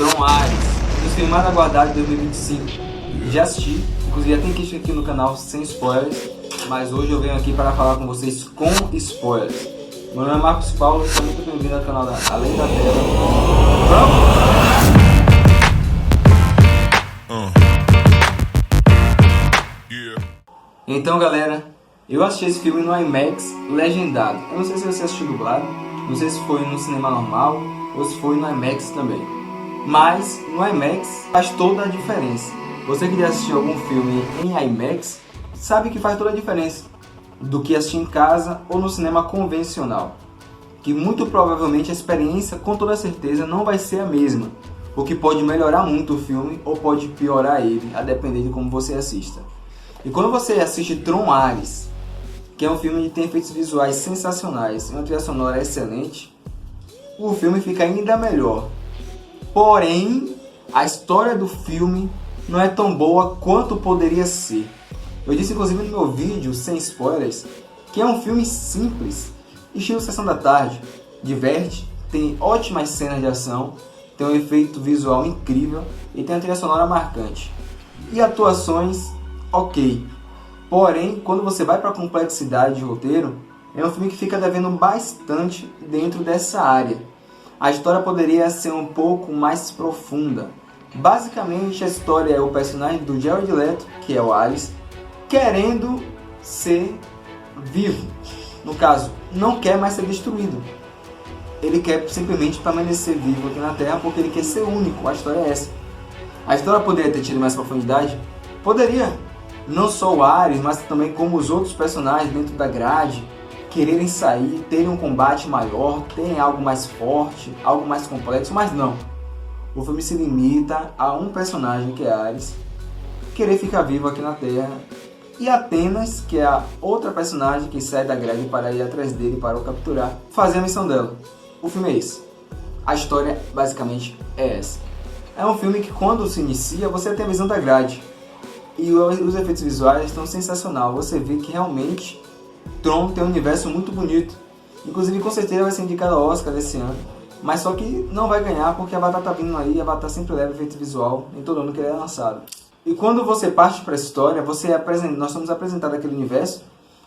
Tron Ares, um dos filmes mais aguardados de 2025. Já assisti, inclusive já tem queixa aqui no canal sem spoilers, mas hoje eu venho aqui para falar com vocês com spoilers. Meu nome é Marcos Paulo, seja muito bem-vindo ao canal da Além da Tela. Vamos! Então galera, eu assisti esse filme no IMAX legendado. Eu não sei se você assistiu dublado, não sei se foi no cinema normal ou se foi no IMAX também. Mas no IMAX faz toda a diferença. Você que já assistiu algum filme em IMAX sabe que faz toda a diferença do que assistir em casa ou no cinema convencional. Que muito provavelmente a experiência, com toda certeza, não vai ser a mesma. O que pode melhorar muito o filme ou pode piorar ele, a depender de como você assista. E quando você assiste Tron Ares, que é um filme que tem efeitos visuais sensacionais e uma trilha sonora excelente, o filme fica ainda melhor. Porém, a história do filme não é tão boa quanto poderia ser. Eu disse inclusive no meu vídeo, sem spoilers, que é um filme simples, estilo Sessão da Tarde, diverte, tem ótimas cenas de ação, tem um efeito visual incrível e tem uma trilha sonora marcante. E atuações, ok. Porém, quando você vai para a complexidade de roteiro, é um filme que fica devendo bastante dentro dessa área. A história poderia ser um pouco mais profunda. Basicamente, a história é o personagem do Jared Leto, que é o Ares, querendo ser vivo. No caso, não quer mais ser destruído. Ele quer simplesmente permanecer vivo aqui na Terra porque ele quer ser único. A história é essa. A história poderia ter tido mais profundidade? Poderia. Não só o Ares, mas também como os outros personagens dentro da grade quererem sair, terem um combate maior, terem algo mais forte, algo mais complexo, mas não. O filme se limita a um personagem, que é Ares, querer ficar vivo aqui na Terra, e Atenas, que é a outra personagem que sai da grade para ir atrás dele para o capturar, fazer a missão dela. O filme é esse. A história basicamente é essa. É um filme que quando se inicia, você tem a visão da grade. E os efeitos visuais estão sensacionais. Você vê que realmente Tron tem um universo muito bonito. Inclusive, com certeza vai ser indicado ao Oscar desse ano. Mas só que não vai ganhar porque a Avatar tá vindo aí. A Avatar sempre leva efeito visual em todo ano que ele é lançado. E quando você parte para a história, nós somos apresentados aquele universo.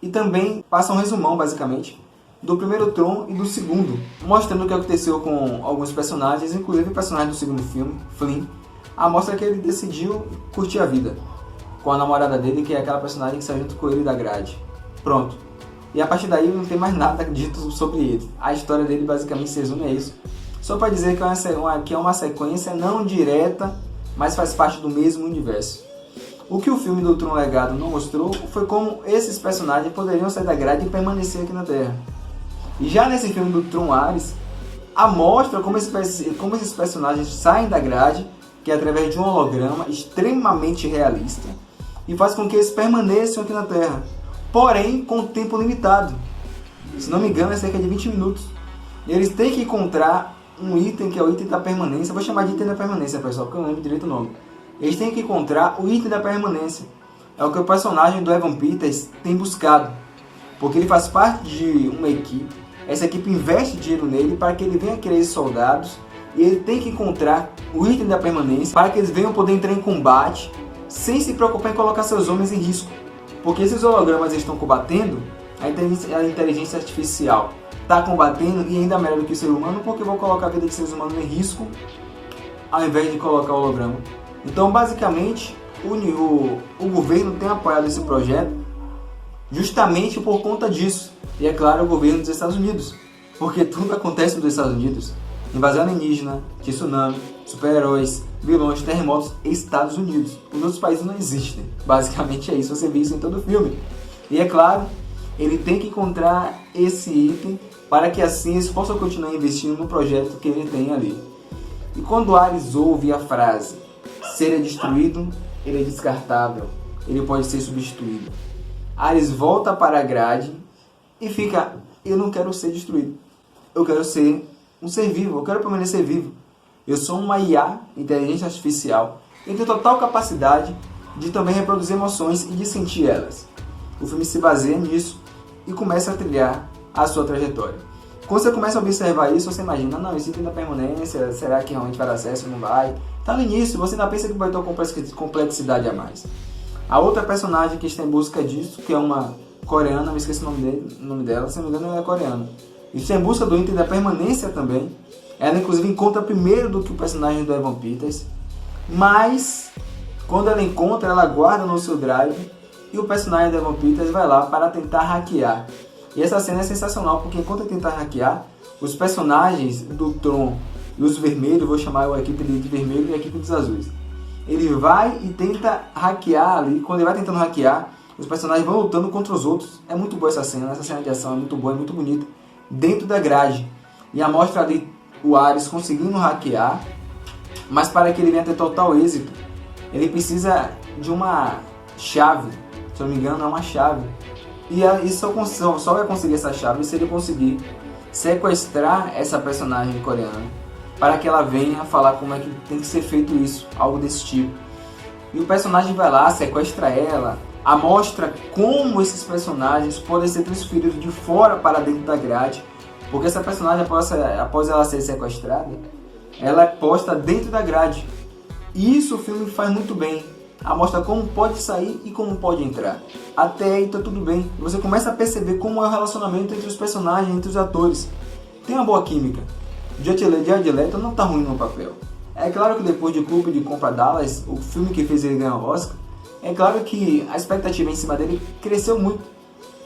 E também passa um resumão, basicamente, do primeiro Tron e do segundo. Mostrando o que aconteceu com alguns personagens. Inclusive o personagem do segundo filme, Flynn. Mostra que ele decidiu curtir a vida com a namorada dele, que é aquela personagem que sai junto com ele da grade. Pronto. E a partir daí não tem mais nada dito sobre ele. A história dele basicamente se resume a isso. Só para dizer que é uma sequência não direta, mas faz parte do mesmo universo. O que o filme do Tron Legado não mostrou foi como esses personagens poderiam sair da grade e permanecer aqui na Terra. E já nesse filme do Tron Ares, mostra como esses personagens saem da grade, que é através de um holograma extremamente realista, e faz com que eles permaneçam aqui na Terra, porém com tempo limitado. Se não me engano, é cerca de 20 minutos. E eles têm que encontrar um item que é o item da permanência. Eu vou chamar de item da permanência, pessoal, porque eu não lembro direito o nome. Eles têm que encontrar o item da permanência. É o que o personagem do Evan Peters tem buscado, porque ele faz parte de uma equipe. Essa equipe investe dinheiro nele para que ele venha querer esses soldados, e ele tem que encontrar o item da permanência para que eles venham poder entrar em combate sem se preocupar em colocar seus homens em risco. Porque esses hologramas estão combatendo, a inteligência artificial está combatendo, e ainda melhor do que o ser humano, porque vão colocar a vida de seres humanos em risco ao invés de colocar o holograma. Então basicamente o governo tem apoiado esse projeto justamente por conta disso. E é claro, o governo dos Estados Unidos, porque tudo acontece nos Estados Unidos. Invasão alienígena, tsunami, super-heróis, vilões, terremotos, Estados Unidos. Os outros países não existem. Basicamente é isso, você vê isso em todo o filme. E é claro, ele tem que encontrar esse item para que assim eles possam continuar investindo no projeto que ele tem ali. E quando Ares ouve a frase, ser é destruído, ele é descartável, ele pode ser substituído. Ares volta para a grade e fica, eu não quero ser destruído, eu quero ser um ser vivo, eu quero permanecer vivo. Eu sou uma IA, inteligência artificial, e tenho total capacidade de também reproduzir emoções e de sentir elas. O filme se baseia nisso e começa a trilhar a sua trajetória. Quando você começa a observar isso, você imagina, não, esse item da permanência, será que realmente vai dar acesso ou não vai? Tá no início, você ainda pensa que vai ter uma complexidade a mais. A outra personagem que está em busca disso, que é uma coreana, me esqueci o nome dela, se não me engano ela é coreana. Isso é em busca do item da permanência também. Ela inclusive encontra primeiro do que o personagem do Evan Peters, mas quando ela encontra, ela guarda no seu drive e o personagem do Evan Peters vai lá para tentar hackear. E essa cena é sensacional, porque enquanto ele tenta hackear, os personagens do Tron e os vermelhos, vou chamar a equipe de vermelho e a equipe dos azuis, ele vai e tenta hackear ali. Quando ele vai tentando hackear, os personagens vão lutando contra os outros. É muito boa essa cena de ação é muito boa, é muito bonita, dentro da grade. E a mostra ali o Ares conseguindo hackear, mas para que ele venha ter total êxito, ele precisa de uma chave, se eu não me engano é uma chave. E só vai conseguir essa chave se ele conseguir sequestrar essa personagem coreana, para que ela venha falar como é que tem que ser feito isso, algo desse tipo. E o personagem vai lá, sequestra ela, mostra como esses personagens podem ser transferidos de fora para dentro da grade, porque essa personagem, após ela ser sequestrada, ela é posta dentro da grade. E isso o filme faz muito bem. Mostra como pode sair e como pode entrar. Até aí tá tudo bem. Você começa a perceber como é o relacionamento entre os personagens, entre os atores. Tem uma boa química. Jared Leto não tá ruim no papel. É claro que depois de Clube de Compra Dallas, o filme que fez ele ganhar o Oscar, é claro que a expectativa em cima dele cresceu muito.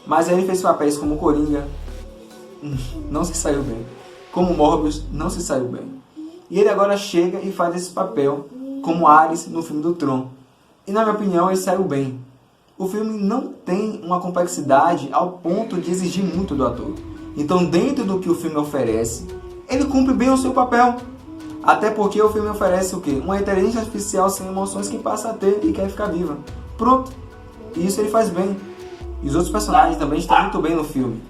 Mas aí ele fez papéis como Coringa, não se saiu bem. Como Morbius, não se saiu bem. E ele agora chega e faz esse papel como Ares no filme do Tron. E na minha opinião ele saiu bem. O filme não tem uma complexidade ao ponto de exigir muito do ator. Então dentro do que o filme oferece, ele cumpre bem o seu papel. Até porque o filme oferece o quê? Uma inteligência artificial sem emoções que passa a ter e quer ficar viva. Pronto. E isso ele faz bem. E os outros personagens também estão muito bem no filme.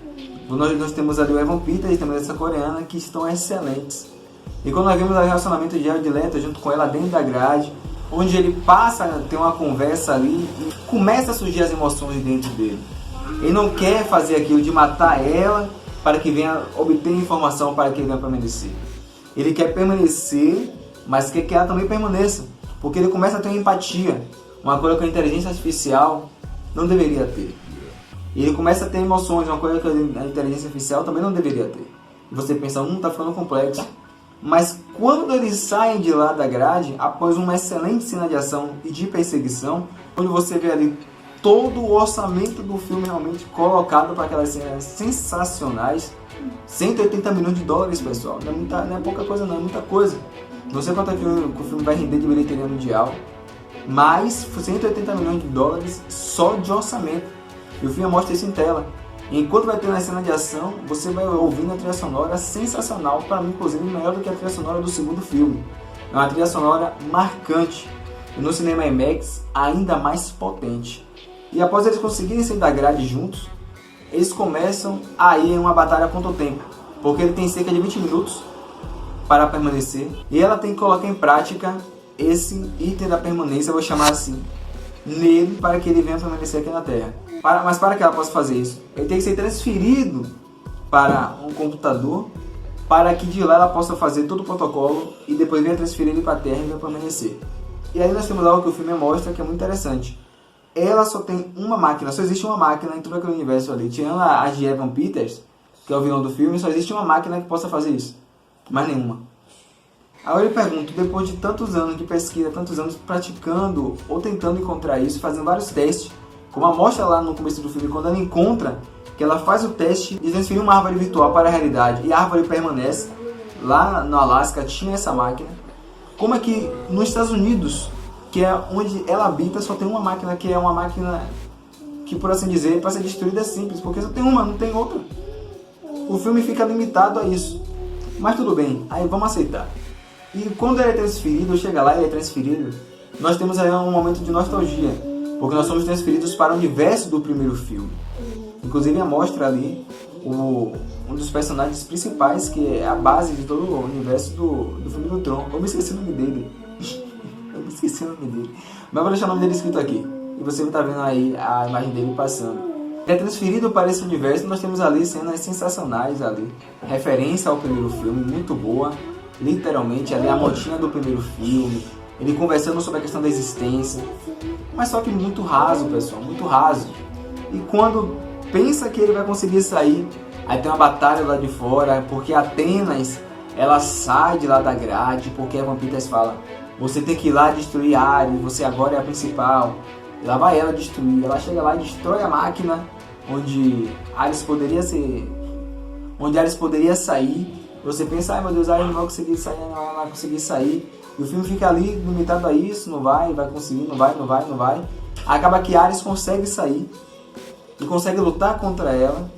Nós temos ali o Evan Peters e temos essa coreana que estão excelentes. E quando nós vemos o relacionamento de Jared Leto junto com ela dentro da grade, onde ele passa a ter uma conversa ali e começa a surgir as emoções dentro dele. Ele não quer fazer aquilo de matar ela para que venha obter informação para que ele venha permanecer. Ele quer permanecer, mas quer que ela também permaneça, porque ele começa a ter uma empatia, uma coisa que a inteligência artificial não deveria ter. E ele começa a ter emoções, uma coisa que a inteligência artificial também não deveria ter. E você pensa, tá ficando complexo. Mas quando eles saem de lá da grade, após uma excelente cena de ação e de perseguição, onde você vê ali todo o orçamento do filme realmente colocado para aquelas cenas sensacionais, 180 milhões de dólares, pessoal, não é pouca coisa não, é muita coisa. Não sei quanto é que o filme vai render de bilheteria mundial, mas 180 milhões de dólares só de orçamento. E o filme mostra isso em tela. Enquanto vai ter uma cena de ação, você vai ouvindo a trilha sonora sensacional, para mim inclusive melhor do que a trilha sonora do segundo filme. É uma trilha sonora marcante e no cinema IMAX ainda mais potente. E após eles conseguirem sair da grade juntos, eles começam a ir em uma batalha contra o tempo, porque ele tem cerca de 20 minutos para permanecer e ela tem que colocar em prática esse item da permanência, eu vou chamar assim, nele para que ele venha permanecer aqui na Terra. Mas para que ela possa fazer isso, ele tem que ser transferido para um computador para que de lá ela possa fazer todo o protocolo e depois venha transferir ele para a Terra e venha permanecer. E aí nós temos algo que o filme mostra que é muito interessante. Ela só tem uma máquina, só existe uma máquina em todo aquele universo ali. Tirando a de Evan Peters, que é o vilão do filme, só existe uma máquina que possa fazer isso. Mais nenhuma. Aí eu lhe pergunto, depois de tantos anos de pesquisa, tantos anos praticando ou tentando encontrar isso, fazendo vários testes, como a mostra lá no começo do filme, quando ela encontra, que ela faz o teste de transferir uma árvore virtual para a realidade e a árvore permanece, lá no Alasca tinha essa máquina. Como é que nos Estados Unidos, que é onde ela habita, só tem uma máquina, que é uma máquina que, por assim dizer, para ser destruída é simples, porque só tem uma, não tem outra. O filme fica limitado a isso. Mas tudo bem, aí vamos aceitar. E quando ele é transferido, chega lá e ele é transferido, nós temos aí um momento de nostalgia, porque nós somos transferidos para o universo do primeiro filme. Inclusive mostra ali um dos personagens principais, que é a base de todo o universo do filme do Tron. Eu me esqueci o nome dele. Mas vou deixar o nome dele escrito aqui. E você vai estar vendo aí a imagem dele passando. É transferido para esse universo. Nós temos ali cenas sensacionais ali, referência ao primeiro filme, muito boa, literalmente ali a motinha do primeiro filme, ele conversando sobre a questão da existência, mas só que muito raso, pessoal, muito raso. E quando pensa que ele vai conseguir sair, aí tem uma batalha lá de fora, porque Atenas, ela sai de lá da grade, porque a Vampitas fala: você tem que ir lá destruir Ares, você agora é a principal. E lá vai ela destruir, ela chega lá e destrói a máquina onde Ares poderia sair. Você pensa: ai meu Deus, Ares não vai conseguir sair, não vai conseguir sair. E o filme fica ali limitado a isso, não vai conseguir, não vai. Acaba que Ares consegue sair e consegue lutar contra ela.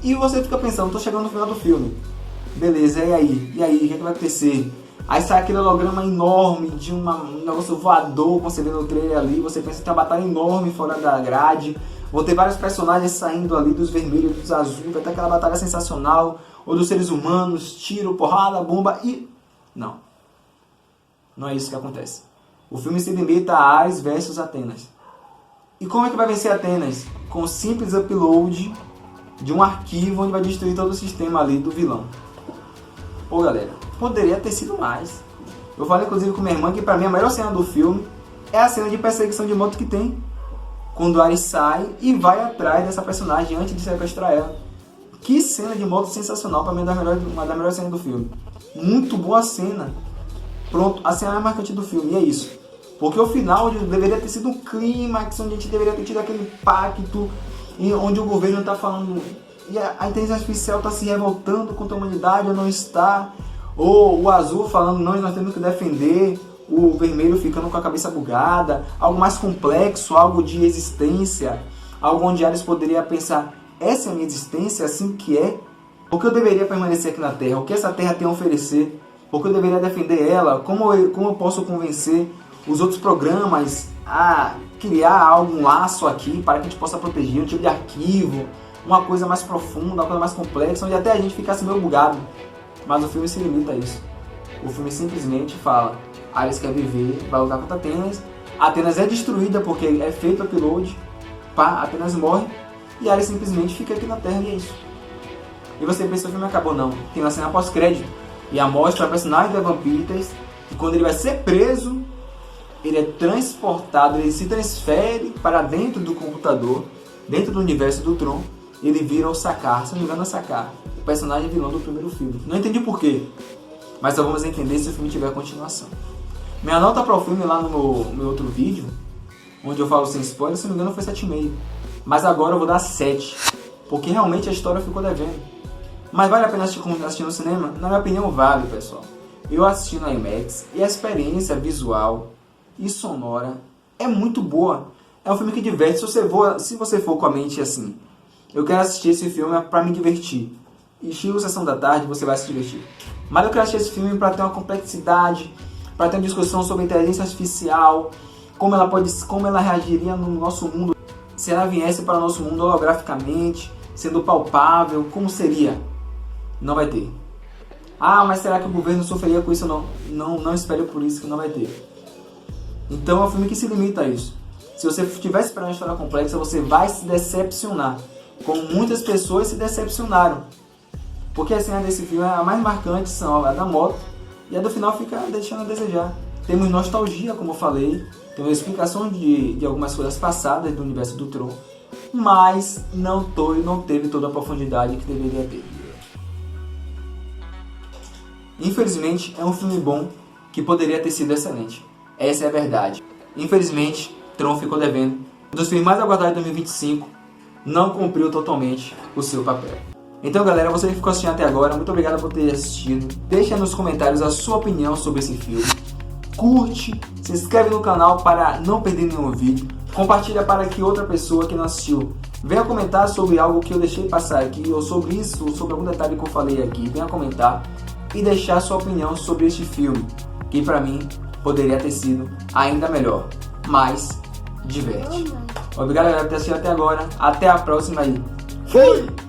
E você fica pensando: tô chegando no final do filme, beleza, e aí, o que é que vai acontecer? Aí sai aquele holograma enorme de um negócio voador, como você vê no trailer ali. Você pensa que tem uma batalha enorme fora da grade. Vão ter vários personagens saindo ali, dos vermelhos, dos azuis. Vai ter aquela batalha sensacional. Ou dos seres humanos, tiro, porrada, bomba e... Não é isso que acontece. O filme se limita a Ares versus Atenas. E como é que vai vencer Atenas? Com o simples upload de um arquivo onde vai destruir todo o sistema ali do vilão. Pô, galera, poderia ter sido mais. Eu falei inclusive com minha irmã que pra mim a melhor cena do filme é a cena de perseguição de moto que tem. Quando Ares sai e vai atrás dessa personagem antes de sequestrar ela. Que cena de moto sensacional, pra mim é uma das melhores cenas do filme. Muito boa cena. Pronto, a cena mais marcante do filme, e é isso. Porque o final deveria ter sido um clímax, onde a gente deveria ter tido aquele pacto, onde o governo está falando, e a inteligência artificial está se revoltando contra a humanidade, ou não está, ou o azul falando: nós temos que defender, o vermelho ficando com a cabeça bugada, algo mais complexo, algo de existência, algo onde Ares poderia pensar: essa é a minha existência, assim que é? Por que eu deveria permanecer aqui na Terra? O que essa Terra tem a oferecer? Por que eu deveria defender ela? Como eu posso convencer os outros programas a criar algum laço aqui para que a gente possa proteger um tipo de arquivo, uma coisa mais profunda, uma coisa mais complexa, onde até a gente ficasse meio bugado. Mas o filme se limita a isso. O filme simplesmente fala: Ares quer viver, vai lutar contra Atenas. Atenas é destruída porque é feito o upload, Atenas morre e Ares simplesmente fica aqui na Terra, e é isso. E você pensa que o filme acabou? Não. Tem uma cena pós-crédito e a mostra a personagem da Vampitas, que quando ele vai ser preso, ele é transportado, ele se transfere para dentro do computador, dentro do universo do Tron. Ele vira o Sakaar, se não me engano é Sakaar, o personagem vilão do primeiro filme. Não entendi porquê, mas só vamos entender se o filme tiver continuação. Minha nota para o filme lá no meu outro vídeo, onde eu falo sem spoiler, se não me engano foi 7,5. Mas agora eu vou dar 7, porque realmente a história ficou devendo. Mas vale a pena assistir no cinema? Na minha opinião vale, pessoal. Eu assisti no IMAX e a experiência visual e sonora é muito boa. É um filme que diverte. Se você for com a mente assim: eu quero assistir esse filme para me divertir, e estilo Sessão da Tarde, você vai se divertir. Mas eu quero assistir esse filme para ter uma complexidade, para ter uma discussão sobre inteligência artificial, como ela reagiria no nosso mundo se ela viesse para o nosso mundo holograficamente, sendo palpável, como seria? Não vai ter. Mas será que o governo sofreria com isso? Não espere por isso, que não vai ter. Então é um filme que se limita a isso. Se você estiver esperando uma história complexa, você vai se decepcionar, como muitas pessoas se decepcionaram. Porque a cena desse filme, a mais marcante são a da moto, e a do final fica deixando a desejar. Temos nostalgia, como eu falei, temos explicação de algumas coisas passadas do universo do Tron, mas não teve toda a profundidade que deveria ter. Infelizmente, é um filme bom que poderia ter sido excelente. Essa é a verdade. Infelizmente, Tron ficou devendo. Um dos filmes mais aguardados de 2025 não cumpriu totalmente o seu papel. Então, galera, você que ficou assistindo até agora, muito obrigado por ter assistido. Deixa nos comentários a sua opinião sobre esse filme. Curte, se inscreve no canal para não perder nenhum vídeo. Compartilha para que outra pessoa que não assistiu venha comentar sobre algo que eu deixei passar aqui, ou sobre isso, ou sobre algum detalhe que eu falei aqui. Venha comentar e deixar sua opinião sobre este filme, que pra mim poderia ter sido ainda melhor, mas diverte. Obrigado, galera, por ter assistido até agora. Até a próxima aí. Fui!